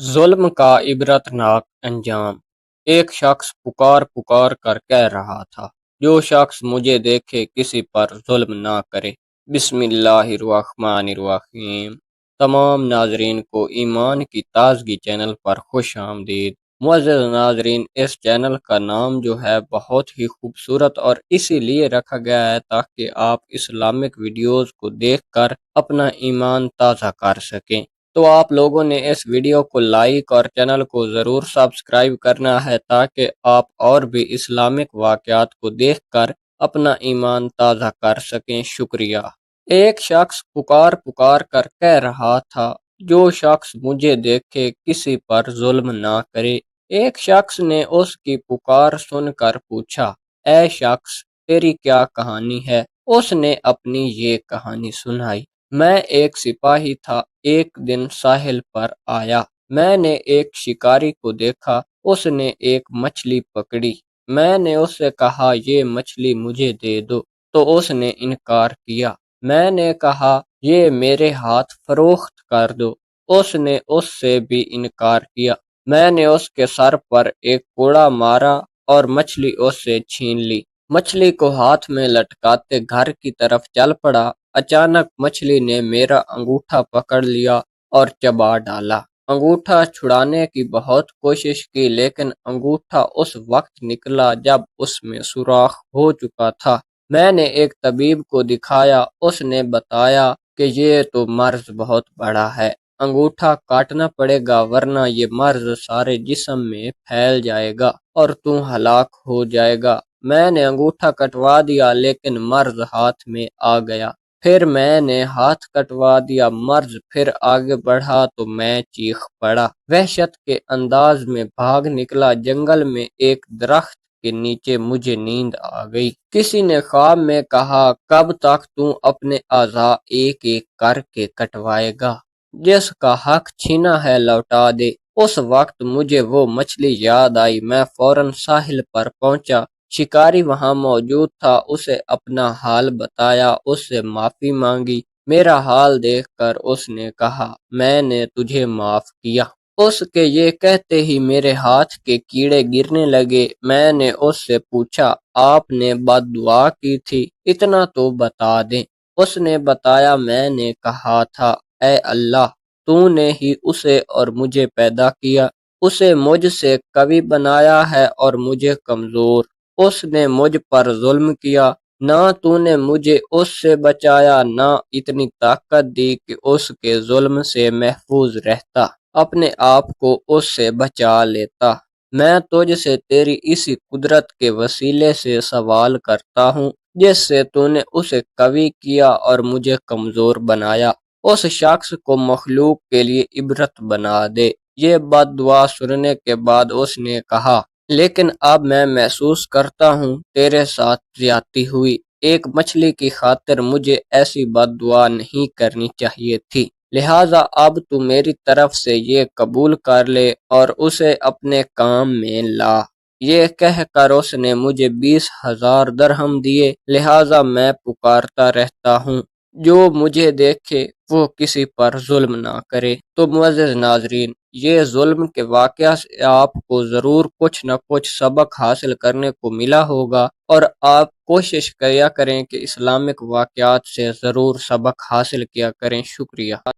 ظلم کا عبرتناک انجام۔ ایک شخص پکار پکار کر کہہ رہا تھا، جو شخص مجھے دیکھے کسی پر ظلم نہ کرے۔ بسم اللہ الرحمن الرحیم۔ تمام ناظرین کو ایمان کی تازگی چینل پر خوش آمدید۔ معزز ناظرین، اس چینل کا نام جو ہے بہت ہی خوبصورت اور اسی لیے رکھا گیا ہے تاکہ آپ اسلامک ویڈیوز کو دیکھ کر اپنا ایمان تازہ کر سکیں۔ تو آپ لوگوں نے اس ویڈیو کو لائک اور چینل کو ضرور سبسکرائب کرنا ہے تاکہ آپ اور بھی اسلامک واقعات کو دیکھ کر اپنا ایمان تازہ کر سکیں۔ شکریہ۔ ایک شخص پکار پکار کر کہہ رہا تھا، جو شخص مجھے دیکھے کسی پر ظلم نہ کرے۔ ایک شخص نے اس کی پکار سن کر پوچھا، اے شخص، تیری کیا کہانی ہے؟ اس نے اپنی یہ کہانی سنائی۔ میں ایک سپاہی تھا، ایک دن ساحل پر آیا۔ میں نے ایک شکاری کو دیکھا، اس نے ایک مچھلی پکڑی۔ میں نے اس سے کہا، یہ مچھلی مجھے دے دو، تو اس نے انکار کیا۔ میں نے کہا، یہ میرے ہاتھ فروخت کر دو۔ اس نے اس سے بھی انکار کیا۔ میں نے اس کے سر پر ایک کوڑا مارا اور مچھلی اس سے چھین لی۔ مچھلی کو ہاتھ میں لٹکاتے گھر کی طرف چل پڑا۔ اچانک مچھلی نے میرا انگوٹھا پکڑ لیا اور چبا ڈالا۔ انگوٹھا چھڑانے کی بہت کوشش کی، لیکن انگوٹھا اس وقت نکلا جب اس میں سوراخ ہو چکا تھا۔ میں نے ایک طبیب کو دکھایا، اس نے بتایا کہ یہ تو مرض بہت بڑا ہے، انگوٹھا کاٹنا پڑے گا ورنہ یہ مرض سارے جسم میں پھیل جائے گا اور تو ہلاک ہو جائے گا۔ میں نے انگوٹھا کٹوا دیا، لیکن مرض ہاتھ میں آ گیا۔ پھر میں نے ہاتھ کٹوا دیا، مرض پھر آگے بڑھا تو میں چیخ پڑا۔ وحشت کے انداز میں بھاگ نکلا۔ جنگل میں ایک درخت کے نیچے مجھے نیند آ گئی۔ کسی نے خواب میں کہا، کب تک تو اپنے اعضاء ایک ایک کر کے کٹوائے گا؟ جس کا حق چھینا ہے لوٹا دے۔ اس وقت مجھے وہ مچھلی یاد آئی۔ میں فوراً ساحل پر پہنچا۔ شکاری وہاں موجود تھا، اسے اپنا حال بتایا، اس سے معافی مانگی۔ میرا حال دیکھ کر اس نے کہا، میں نے تجھے معاف کیا۔ اس کے یہ کہتے ہی میرے ہاتھ کے کیڑے گرنے لگے۔ میں نے اس سے پوچھا، آپ نے بد دعا کی تھی، اتنا تو بتا دیں۔ اس نے بتایا، میں نے کہا تھا، اے اللہ، تو نے ہی اسے اور مجھے پیدا کیا، اسے مجھ سے قوی بنایا ہے اور مجھے کمزور۔ اس نے مجھ پر ظلم کیا، نہ تو نے مجھے اس سے بچایا، نہ اتنی طاقت دی کہ اس کے ظلم سے محفوظ رہتا، اپنے آپ کو اس سے بچا لیتا۔ میں تجھ سے تیری اسی قدرت کے وسیلے سے سوال کرتا ہوں جس سے تو نے اسے قوی کیا اور مجھے کمزور بنایا۔ اس شخص کو مخلوق کے لیے عبرت بنا دے۔ یہ بد دعا سننے کے بعد اس نے کہا، لیکن اب میں محسوس کرتا ہوں تیرے ساتھ زیادتی ہوئی۔ ایک مچھلی کی خاطر مجھے ایسی بد دعا نہیں کرنی چاہیے تھی، لہٰذا اب تو میری طرف سے یہ قبول کر لے اور اسے اپنے کام میں لا۔ یہ کہہ کر اس نے مجھے 20,000 درہم دیے، لہٰذا میں پکارتا رہتا ہوں، جو مجھے دیکھے وہ کسی پر ظلم نہ کرے۔ تو معزز ناظرین، یہ ظلم کے واقعہ سے آپ کو ضرور کچھ نہ کچھ سبق حاصل کرنے کو ملا ہوگا، اور آپ کوشش کیا کریں کہ اسلامک واقعات سے ضرور سبق حاصل کیا کریں۔ شکریہ۔